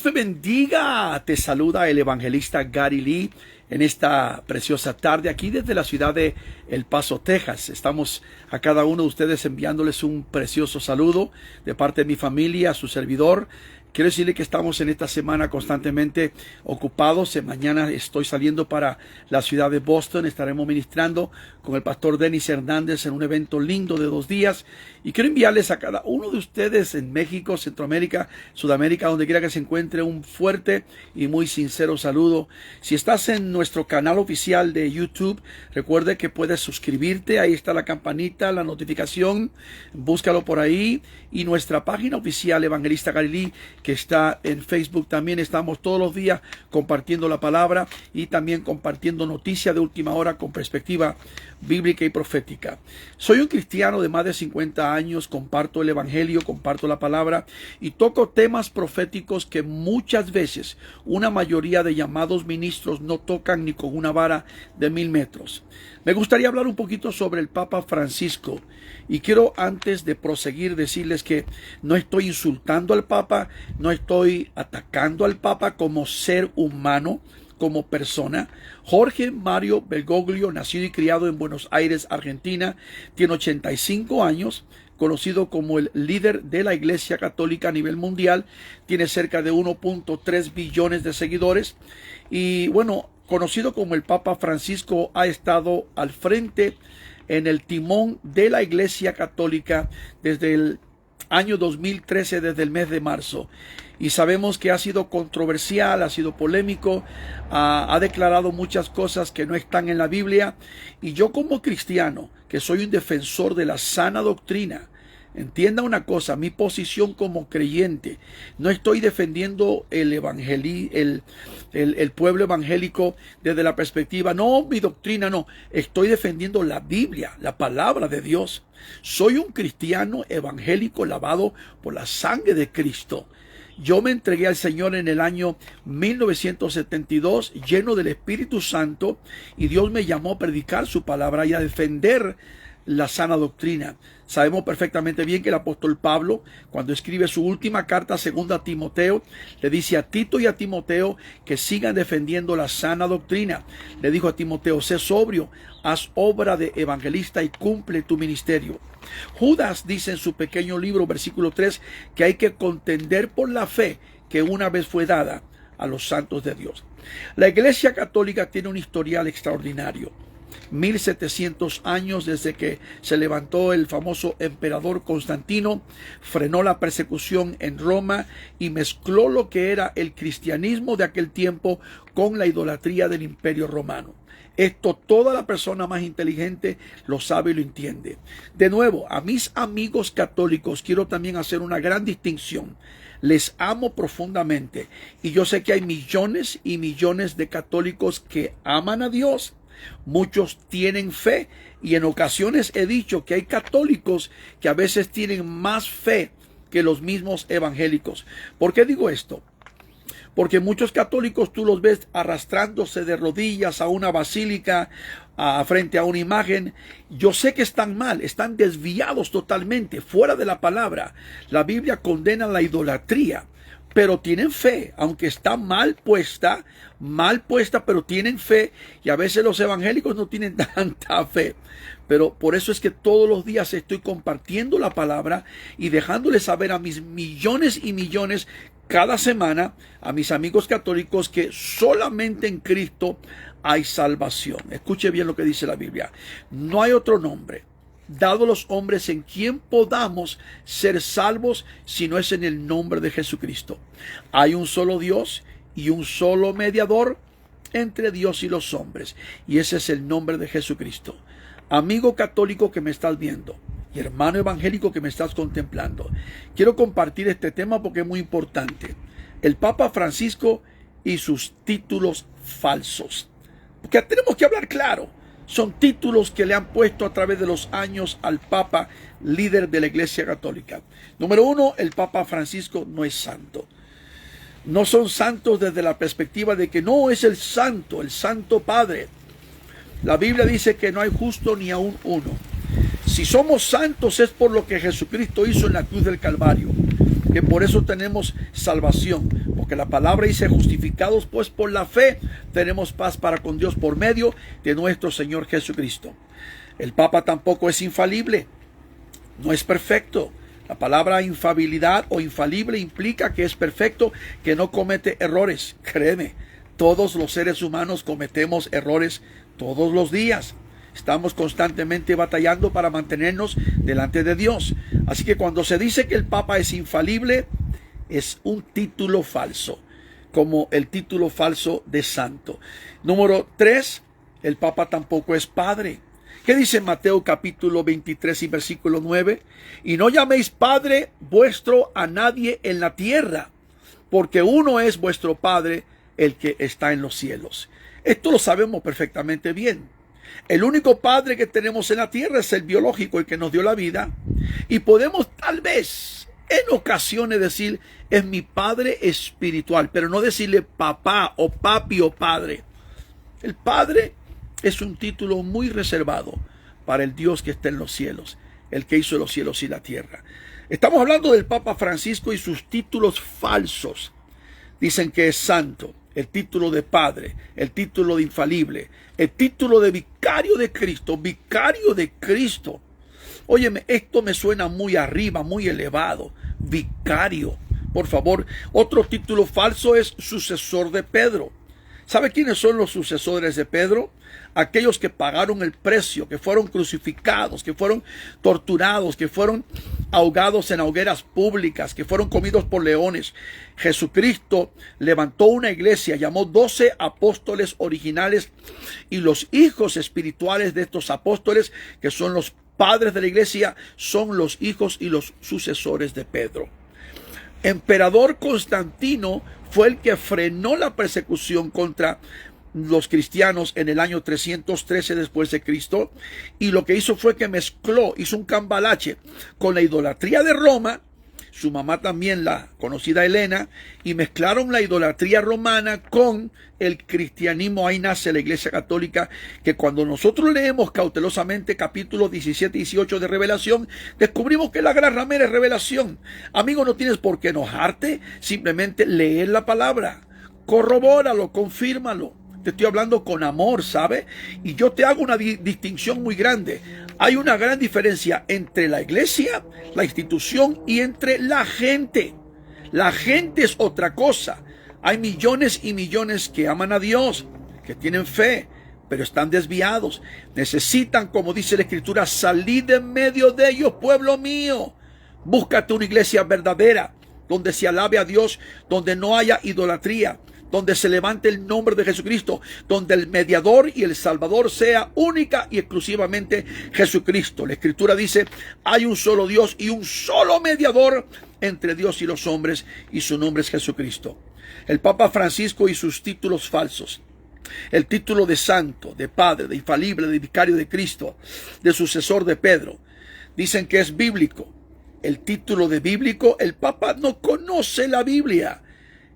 Dios te bendiga. Te saluda el evangelista Gary Lee en esta preciosa tarde aquí desde la ciudad de El Paso, Texas. Estamos a cada uno de ustedes enviándoles un precioso saludo de parte de mi familia, a su servidor. Quiero decirle que estamos en esta semana constantemente ocupados. Mañana estoy saliendo para la ciudad de Boston. Estaremos ministrando con el pastor Denis Hernández en un evento lindo de 2 días. Y quiero enviarles a cada uno de ustedes en México, Centroamérica, Sudamérica, donde quiera que se encuentre, un fuerte y muy sincero saludo. Si estás en nuestro canal oficial de YouTube, recuerde que puedes suscribirte. Ahí está la campanita, la notificación. Búscalo por ahí. Y nuestra página oficial, Evangelista Gary Lee, que está en Facebook también. Estamos todos los días compartiendo la palabra y también compartiendo noticias de última hora con perspectiva bíblica y profética. Soy un cristiano de más de 50 años, comparto el evangelio, comparto la palabra y toco temas proféticos que muchas veces una mayoría de llamados ministros no tocan ni con una vara de 1000 metros. Me gustaría hablar un poquito sobre el Papa Francisco y quiero, antes de proseguir, decirles que no estoy insultando al Papa, no estoy atacando al Papa como ser humano, como persona. Jorge Mario Bergoglio, nacido y criado en Buenos Aires, Argentina, tiene 85 años, conocido como el líder de la Iglesia Católica a nivel mundial, tiene cerca de 1.3 billones de seguidores y bueno, conocido como el Papa Francisco, ha estado al frente en el timón de la Iglesia Católica desde el año 2013, desde el mes de marzo. Y sabemos que ha sido controversial, ha sido polémico, ha declarado muchas cosas que no están en la Biblia. Y yo, como cristiano, que soy un defensor de la sana doctrina, entienda una cosa, mi posición como creyente, no estoy defendiendo el pueblo evangélico desde la perspectiva, no, mi doctrina no, estoy defendiendo la Biblia, la palabra de Dios. Soy un cristiano evangélico lavado por la sangre de Cristo. Yo me entregué al Señor en el año 1972, lleno del Espíritu Santo, y Dios me llamó a predicar su palabra y a defender la sana doctrina. Sabemos perfectamente bien que el apóstol Pablo, cuando escribe su última carta, segunda a Timoteo, le dice a Tito y a Timoteo que sigan defendiendo la sana doctrina. Le dijo a Timoteo: sé sobrio, haz obra de evangelista y cumple tu ministerio. Judas dice en su pequeño libro, versículo 3, que hay que contender por la fe que una vez fue dada a los santos de Dios. La Iglesia Católica tiene un historial extraordinario. 1700 años desde que se levantó el famoso emperador Constantino, frenó la persecución en Roma y mezcló lo que era el cristianismo de aquel tiempo con la idolatría del Imperio Romano. Esto toda la persona más inteligente lo sabe y lo entiende. De nuevo, a mis amigos católicos quiero también hacer una gran distinción. Les amo profundamente y yo sé que hay millones y millones de católicos que aman a Dios. Muchos tienen fe y en ocasiones he dicho que hay católicos que a veces tienen más fe que los mismos evangélicos. ¿Por qué digo esto? Porque muchos católicos tú los ves arrastrándose de rodillas a una basílica, frente a una imagen. Yo sé que están mal, están desviados totalmente, fuera de la palabra. La Biblia condena la idolatría, pero tienen fe, aunque está mal puesta, pero tienen fe, y a veces los evangélicos no tienen tanta fe. Pero por eso es que todos los días estoy compartiendo la palabra y dejándoles saber a mis millones y millones cada semana, a mis amigos católicos, que solamente en Cristo hay salvación. Escuche bien lo que dice la Biblia. No hay otro nombre dado a los hombres en quien podamos ser salvos, si no es en el nombre de Jesucristo. Hay un solo Dios y un solo mediador entre Dios y los hombres, y ese es el nombre de Jesucristo. Amigo católico que me estás viendo y hermano evangélico que me estás contemplando, quiero compartir este tema porque es muy importante. El Papa Francisco y sus títulos falsos. Porque tenemos que hablar claro. Son títulos que le han puesto a través de los años al Papa, líder de la Iglesia Católica. Número 1, el Papa Francisco no es santo. No son santos desde la perspectiva de que no es el Santo Padre. La Biblia dice que no hay justo ni aún uno. Si somos santos es por lo que Jesucristo hizo en la cruz del Calvario. que por eso tenemos salvación, porque la palabra dice: justificados pues por la fe, tenemos paz para con Dios por medio de nuestro Señor Jesucristo. El Papa tampoco es infalible, no es perfecto. La palabra infabilidad o infalible implica que es perfecto, que no comete errores. Créeme, todos los seres humanos cometemos errores todos los días. Estamos constantemente batallando para mantenernos delante de Dios. Así que cuando se dice que el Papa es infalible, es un título falso, como el título falso de santo. Número 3, el Papa tampoco es padre. ¿Qué dice Mateo capítulo 23 y versículo 9? Y no llaméis Padre vuestro a nadie en la tierra, porque uno es vuestro Padre, el que está en los cielos. Esto lo sabemos perfectamente bien. El único Padre que tenemos en la tierra es el biológico, el que nos dio la vida. Y podemos tal vez en ocasiones decir: es mi Padre espiritual, pero no decirle papá o papi o padre. El Padre es un título muy reservado para el Dios que está en los cielos, el que hizo los cielos y la tierra. Estamos hablando del Papa Francisco y sus títulos falsos. Dicen que es santo, el título de padre, el título de infalible, el título de vicario de Cristo, vicario de Cristo. Óyeme, esto me suena muy arriba, muy elevado. Vicario, por favor. Otro título falso es sucesor de Pedro. ¿Sabe quiénes son los sucesores de Pedro? Aquellos que pagaron el precio, que fueron crucificados, que fueron torturados, que fueron ahogados en hogueras públicas, que fueron comidos por leones. Jesucristo levantó una iglesia, llamó 12 apóstoles originales, y los hijos espirituales de estos apóstoles, que son los padres de la iglesia, son los hijos y los sucesores de Pedro. Emperador Constantino fue el que frenó la persecución contra los cristianos en el año 313 después de Cristo, y lo que hizo fue que hizo un cambalache con la idolatría de Roma, su mamá también, la conocida Helena, y mezclaron la idolatría romana con el cristianismo. Ahí nace la Iglesia Católica, que cuando nosotros leemos cautelosamente capítulos 17 y 18 de Revelación, descubrimos que la gran ramera es revelación. Amigo, no tienes por qué enojarte, simplemente leer la palabra, corrobóralo, confírmalo. Te estoy hablando con amor, ¿sabe? Y yo te hago una distinción muy grande. Hay una gran diferencia entre la iglesia, la institución, y entre la gente. La gente es otra cosa. Hay millones y millones que aman a Dios, que tienen fe, pero están desviados. Necesitan, como dice la Escritura, salir de en medio de ellos, pueblo mío. Búscate una iglesia verdadera, donde se alabe a Dios, donde no haya idolatría, donde se levante el nombre de Jesucristo, donde el mediador y el salvador sea única y exclusivamente Jesucristo. La Escritura dice: hay un solo Dios y un solo mediador entre Dios y los hombres, y su nombre es Jesucristo. El Papa Francisco y sus títulos falsos: el título de santo, de padre, de infalible, de vicario de Cristo, de sucesor de Pedro, dicen que es bíblico. El título de bíblico, el Papa no conoce la Biblia.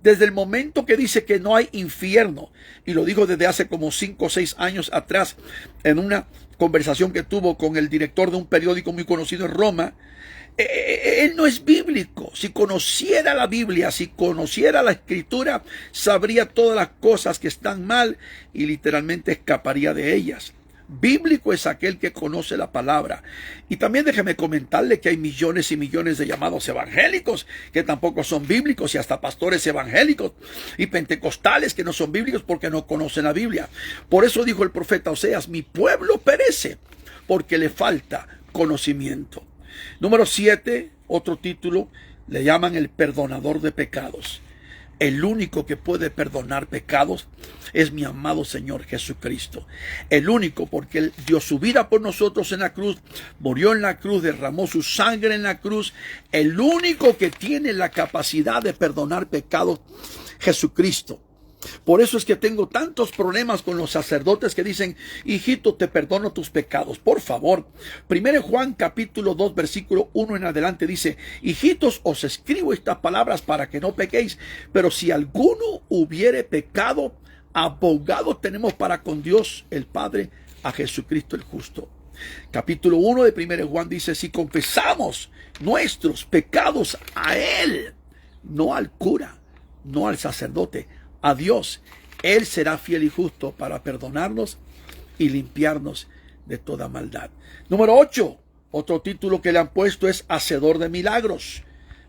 Desde el momento que dice que no hay infierno, y lo dijo desde hace como 5 o 6 años atrás, en una conversación que tuvo con el director de un periódico muy conocido en Roma, él no es bíblico. Si conociera la Biblia, si conociera la Escritura, sabría todas las cosas que están mal y literalmente escaparía de ellas. Bíblico es aquel que conoce la palabra. Y también déjeme comentarle que hay millones y millones de llamados evangélicos que tampoco son bíblicos, y hasta pastores evangélicos y pentecostales que no son bíblicos porque no conocen la Biblia. Por eso dijo el profeta Oseas: mi pueblo perece porque le falta conocimiento. Número 7, otro título, le llaman el perdonador de pecados. El único que puede perdonar pecados es mi amado Señor Jesucristo. El único, porque Él dio su vida por nosotros en la cruz, murió en la cruz, derramó su sangre en la cruz. El único que tiene la capacidad de perdonar pecados, Jesucristo. Por eso es que tengo tantos problemas con los sacerdotes que dicen: hijito, te perdono tus pecados. Por favor, 1 Juan capítulo 2 versículo 1 en adelante dice: hijitos, os escribo estas palabras para que no pequéis, pero si alguno hubiere pecado, abogado tenemos para con Dios el Padre, a Jesucristo el justo. Capítulo 1 de 1 Juan dice, si confesamos nuestros pecados a Él, no al cura, no al sacerdote, a Dios, Él será fiel y justo para perdonarnos y limpiarnos de toda maldad. Número 8, otro título que le han puesto es hacedor de milagros.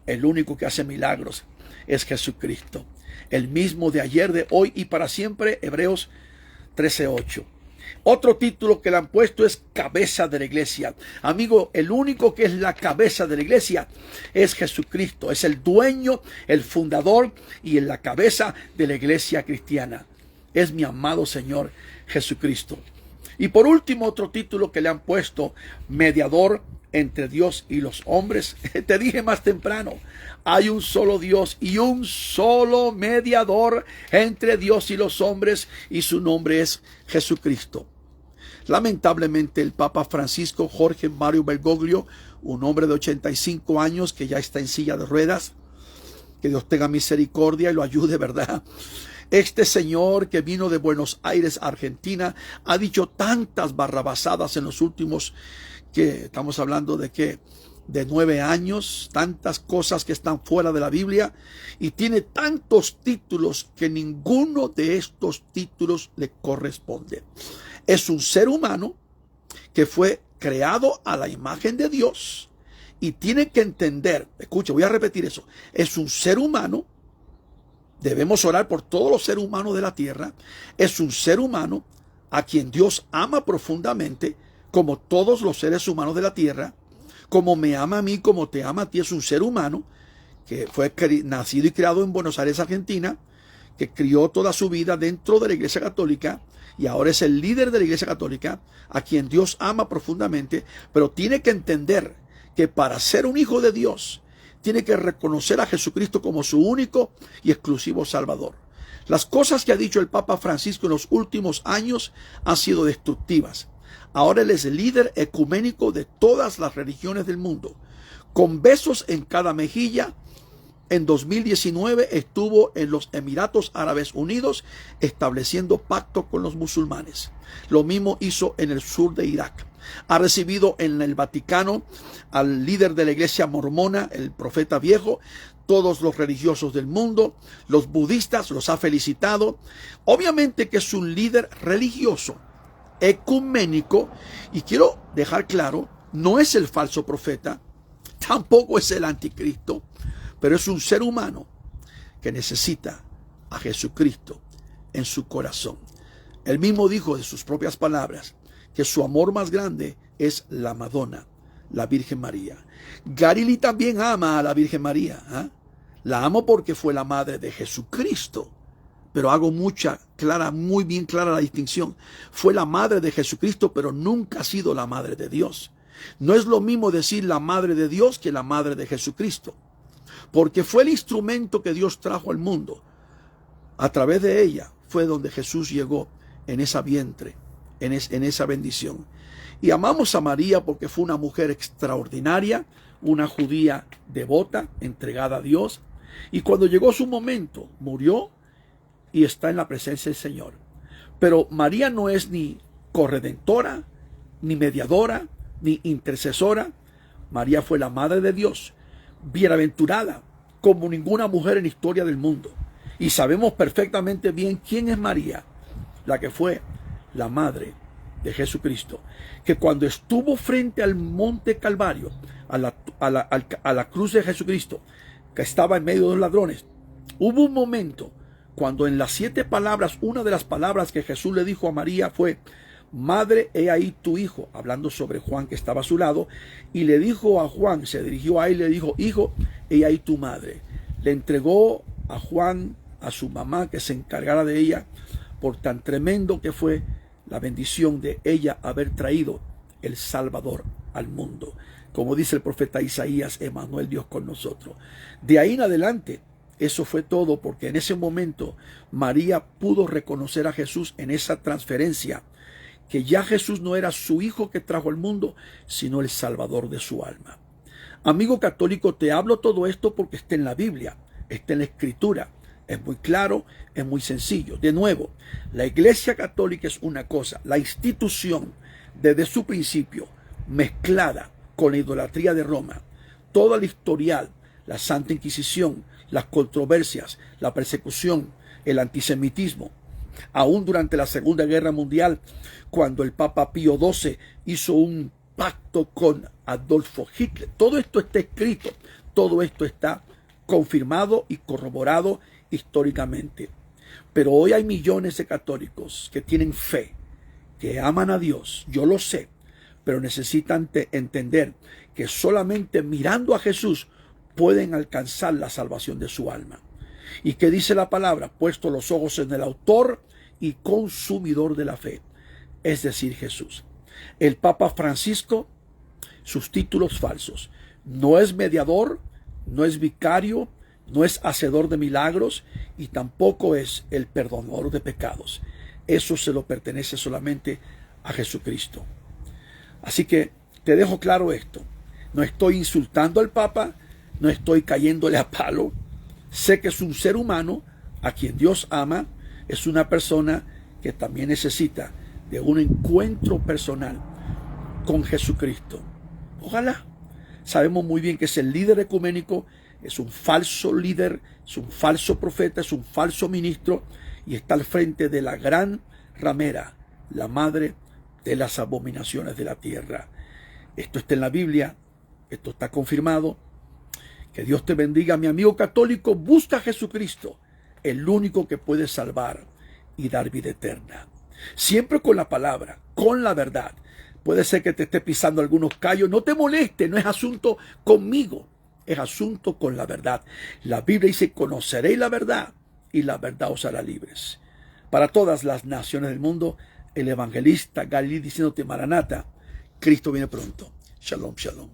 El único que hace milagros es Jesucristo, el mismo de ayer, de hoy y para siempre. Hebreos 13:8. Otro título que le han puesto es cabeza de la iglesia. Amigo, el único que es la cabeza de la iglesia es Jesucristo. Es el dueño, el fundador y la cabeza de la iglesia cristiana. Es mi amado Señor Jesucristo. Y por último, otro título que le han puesto, mediador entre Dios y los hombres. Te dije más temprano, hay un solo Dios y un solo mediador entre Dios y los hombres, y su nombre es Jesucristo. Lamentablemente, el Papa Francisco Jorge Mario Bergoglio, un hombre de 85 años que ya está en silla de ruedas, que Dios tenga misericordia y lo ayude, ¿verdad? Este señor que vino de Buenos Aires, Argentina, ha dicho tantas barrabasadas en los últimos, que estamos hablando de 9 años, tantas cosas que están fuera de la Biblia, y tiene tantos títulos que ninguno de estos títulos le corresponde. Es un ser humano que fue creado a la imagen de Dios y tiene que entender, escucha, voy a repetir eso, es un ser humano. Debemos orar por todos los seres humanos de la tierra. Es un ser humano a quien Dios ama profundamente, como todos los seres humanos de la tierra, como me ama a mí, como te ama a ti. Es un ser humano que fue nacido y criado en Buenos Aires, Argentina, que crió toda su vida dentro de la Iglesia Católica y ahora es el líder de la Iglesia Católica, a quien Dios ama profundamente, pero tiene que entender que para ser un hijo de Dios, tiene que reconocer a Jesucristo como su único y exclusivo Salvador. Las cosas que ha dicho el Papa Francisco en los últimos años han sido destructivas. Ahora él es el líder ecuménico de todas las religiones del mundo. Con besos en cada mejilla, en 2019 estuvo en los Emiratos Árabes Unidos estableciendo pacto con los musulmanes. Lo mismo hizo en el sur de Irak. Ha recibido en el Vaticano al líder de la iglesia mormona, el profeta viejo, todos los religiosos del mundo, los budistas, los ha felicitado. Obviamente que es un líder religioso, ecuménico, y quiero dejar claro, no es el falso profeta, tampoco es el anticristo, pero es un ser humano que necesita a Jesucristo en su corazón. Él mismo dijo de sus propias palabras que su amor más grande es la Madonna, la Virgen María. Garili también ama a la Virgen María. La amo porque fue la madre de Jesucristo. Pero hago muy bien clara la distinción. Fue la madre de Jesucristo, pero nunca ha sido la madre de Dios. No es lo mismo decir la madre de Dios que la madre de Jesucristo. Porque fue el instrumento que Dios trajo al mundo. A través de ella fue donde Jesús llegó en esa vientre, en esa bendición. Y amamos a María porque fue una mujer extraordinaria, una judía devota, entregada a Dios. Y cuando llegó su momento, murió y está en la presencia del Señor. Pero María no es ni corredentora, ni mediadora, ni intercesora. María fue la madre de Dios, bienaventurada como ninguna mujer en la historia del mundo. Y sabemos perfectamente bien quién es María, la que fue la madre de Jesucristo, que cuando estuvo frente al monte Calvario, a la cruz de Jesucristo, que estaba en medio de los ladrones, hubo un momento cuando en las 7 palabras, una de las palabras que Jesús le dijo a María fue: Madre, he ahí tu hijo, hablando sobre Juan que estaba a su lado, y le dijo a Juan, se dirigió a él y le dijo: Hijo, he ahí tu madre. Le entregó a Juan a su mamá que se encargara de ella, por tan tremendo que fue la bendición de ella haber traído el Salvador al mundo. Como dice el profeta Isaías, Emmanuel, Dios con nosotros. De ahí en adelante, eso fue todo, porque en ese momento María pudo reconocer a Jesús en esa transferencia, que ya Jesús no era su hijo que trajo al mundo, sino el Salvador de su alma. Amigo católico, te hablo todo esto porque está en la Biblia, está en la Escritura. Es muy claro, es muy sencillo. De nuevo, la Iglesia Católica es una cosa, la institución desde su principio, mezclada con la idolatría de Roma, todo el historial, la Santa Inquisición, las controversias, la persecución, el antisemitismo, aún durante la Segunda Guerra Mundial, cuando el Papa Pío XII hizo un pacto con Adolfo Hitler. Todo esto está escrito, todo esto está confirmado y corroborado históricamente. Pero hoy hay millones de católicos que tienen fe, que aman a Dios, yo lo sé, pero necesitan entender que solamente mirando a Jesús pueden alcanzar la salvación de su alma. ¿Y qué dice la palabra? Puesto los ojos en el autor y consumidor de la fe, es decir, Jesús. El Papa Francisco, sus títulos falsos: no es mediador, no es vicario, no es hacedor de milagros y tampoco es el perdonador de pecados. Eso se lo pertenece solamente a Jesucristo. Así que te dejo claro esto. No estoy insultando al Papa, no estoy cayéndole a palo. Sé que es un ser humano a quien Dios ama, es una persona que también necesita de un encuentro personal con Jesucristo. Ojalá. Sabemos muy bien que es el líder ecuménico, es un falso líder, es un falso profeta, es un falso ministro y está al frente de la gran ramera, la madre de las abominaciones de la tierra. Esto está en la Biblia, esto está confirmado. Que Dios te bendiga, mi amigo católico. Busca a Jesucristo, el único que puede salvar y dar vida eterna. Siempre con la palabra, con la verdad. Puede ser que te esté pisando algunos callos. No te moleste, no es asunto conmigo, es asunto con la verdad. La Biblia dice: conoceréis la verdad y la verdad os hará libres. Para todas las naciones del mundo, el evangelista Galilí diciéndote: Maranata, Cristo viene pronto. Shalom, shalom.